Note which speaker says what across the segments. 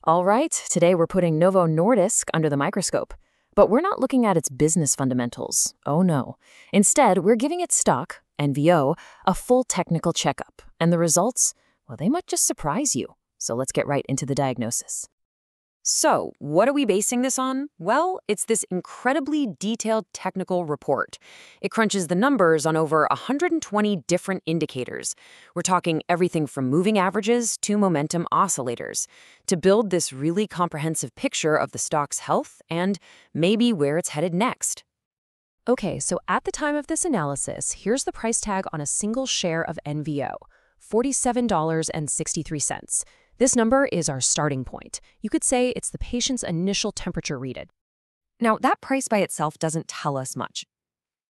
Speaker 1: All right, today we're putting Novo Nordisk under the microscope. But we're not looking at its business fundamentals. Oh no. Instead, we're giving its stock, NVO, a full technical checkup. And the results? Well, they might just surprise you. So let's get right into the diagnosis.
Speaker 2: So, what are we basing this on? Well, it's this incredibly detailed technical report. It crunches the numbers on over 120 different indicators. We're talking everything from moving averages to momentum oscillators to build this really comprehensive picture of the stock's health and maybe where it's headed next.
Speaker 3: Okay, so at the time of this analysis, here's the price tag on a single share of NVO, $47.63. This number is our starting point. You could say it's the patient's initial temperature readed.
Speaker 2: Now, that price by itself doesn't tell us much.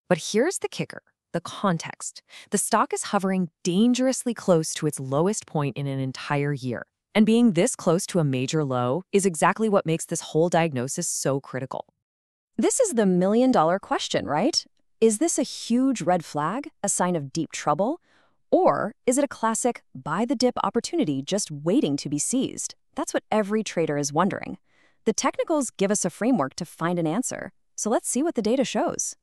Speaker 2: But here's the kicker, the context. The stock is hovering dangerously close to its lowest point in an entire year. And being this close to a major low is exactly what makes this whole diagnosis so critical.
Speaker 3: This is the million-dollar question, right? Is this a huge red flag, a sign of deep trouble? Or is it a classic buy-the-dip opportunity just waiting to be seized? That's what every trader is wondering. The technicals give us a framework to find an answer, so let's see what the data shows.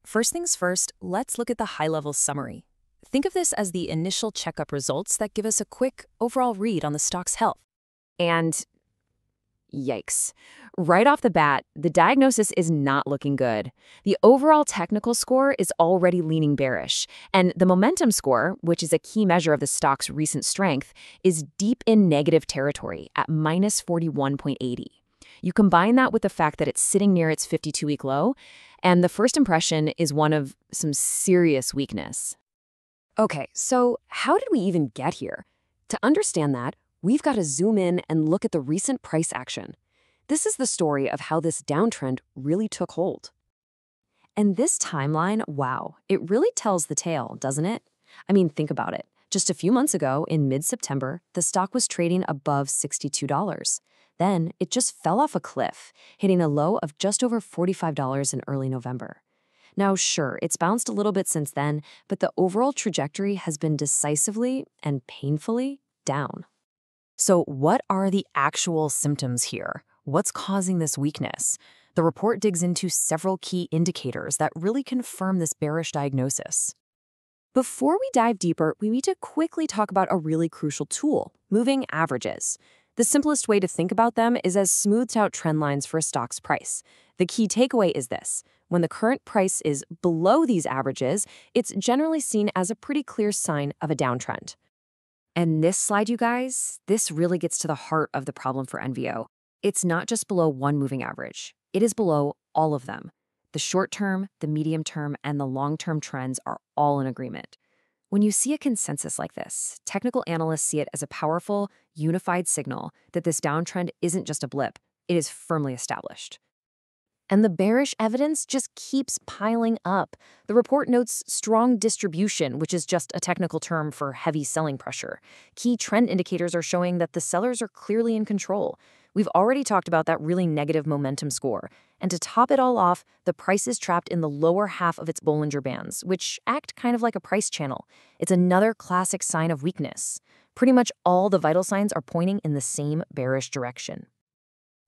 Speaker 3: First things first, let's look at the high-level summary. Think of this as the initial checkup results that give us a quick overall read on the stock's health.
Speaker 1: And yikes. Right off the bat, the diagnosis is not looking good. The overall technical score is already leaning bearish, and the momentum score, which is a key measure of the stock's recent strength, is deep in negative territory at minus 41.80. You combine that with the fact that it's sitting near its 52-week low, and the first impression is one of some serious weakness.
Speaker 2: Okay, so how did we even get here? To understand that, we've got to zoom in and look at the recent price action. This is the story of how this downtrend really took hold. And this timeline, wow, it really tells the tale, doesn't it? I mean, think about it. Just a few months ago, in mid-September, the stock was trading above $62. Then it just fell off a cliff, hitting a low of just over $45 in early November. Now, sure, it's bounced a little bit since then, but the overall trajectory has been decisively and painfully down. So what are the actual symptoms here? What's causing this weakness? The report digs into several key indicators that really confirm this bearish diagnosis. Before we dive deeper, we need to quickly talk about a really crucial tool, moving averages. The simplest way to think about them is as smoothed out trend lines for a stock's price. The key takeaway is this: when the current price is below these averages, it's generally seen as a pretty clear sign of a downtrend. And this slide, you guys, this really gets to the heart of the problem for NVO. It's not just below one moving average. It is below all of them. The short-term, the medium-term, and the long-term trends are all in agreement. When you see a consensus like this, technical analysts see it as a powerful, unified signal that this downtrend isn't just a blip, it is firmly established. And the bearish evidence just keeps piling up. The report notes strong distribution, which is just a technical term for heavy selling pressure. Key trend indicators are showing that the sellers are clearly in control. We've already talked about that really negative momentum score. And to top it all off, the price is trapped in the lower half of its Bollinger Bands, which act kind of like a price channel. It's another classic sign of weakness. Pretty much all the vital signs are pointing in the same bearish direction.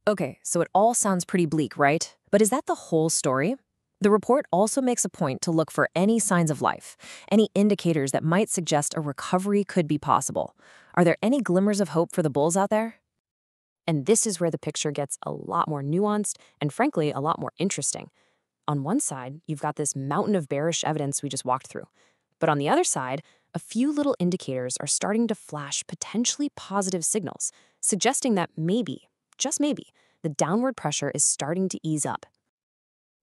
Speaker 2: Okay, so it all sounds pretty bleak, right? But is that the whole story? The report also makes a point to look for any signs of life, any indicators that might suggest a recovery could be possible. Are there any glimmers of hope for the bulls out there? And this is where the picture gets a lot more nuanced and, frankly, a lot more interesting. On one side, you've got this mountain of bearish evidence we just walked through. But on the other side, a few little indicators are starting to flash potentially positive signals, suggesting that maybe, just maybe, the downward pressure is starting to ease up.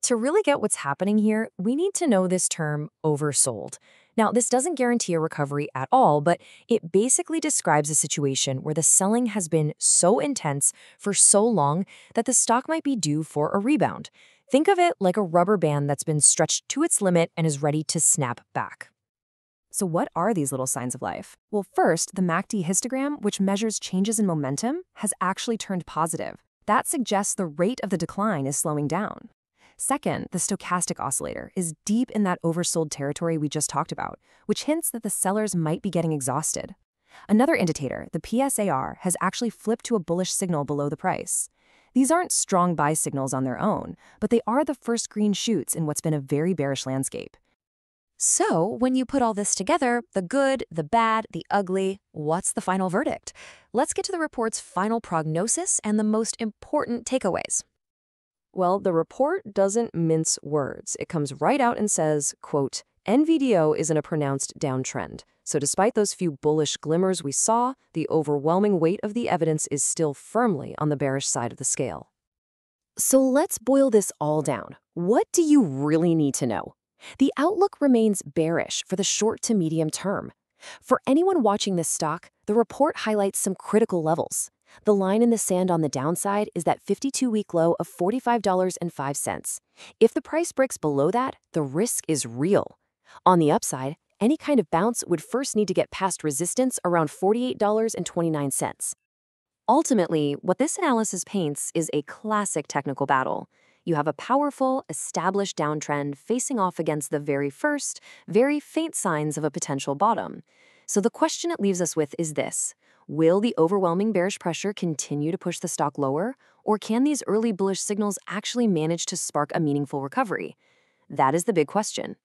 Speaker 2: To really get what's happening here, we need to know this term oversold. Now, this doesn't guarantee a recovery at all, but it basically describes a situation where the selling has been so intense for so long that the stock might be due for a rebound. Think of it like a rubber band that's been stretched to its limit and is ready to snap back. So what are these little signs of life? Well, first, the MACD histogram, which measures changes in momentum, has actually turned positive. That suggests the rate of the decline is slowing down. Second, the stochastic oscillator is deep in that oversold territory we just talked about, which hints that the sellers might be getting exhausted.
Speaker 3: Another indicator, the PSAR, has actually flipped to a bullish signal below the price. These aren't strong buy signals on their own, but they are the first green shoots in what's been a very bearish landscape.
Speaker 2: So, when you put all this together, the good, the bad, the ugly, what's the final verdict? Let's get to the report's final prognosis and the most important takeaways. Well, the report doesn't mince words. It comes right out and says, quote, NVDO is in a pronounced downtrend. So despite those few bullish glimmers we saw, the overwhelming weight of the evidence is still firmly on the bearish side of the scale. So let's boil this all down. What do you really need to know? The outlook remains bearish for the short to medium term. For anyone watching this stock, the report highlights some critical levels. The line in the sand on the downside is that 52-week low of $45.05. If the price breaks below that, the risk is real. On the upside, any kind of bounce would first need to get past resistance around $48.29. Ultimately, what this analysis paints is a classic technical battle. You have a powerful, established downtrend facing off against the very first, very faint signs of a potential bottom. So the question it leaves us with is this: will the overwhelming bearish pressure continue to push the stock lower, or can these early bullish signals actually manage to spark a meaningful recovery? That is the big question.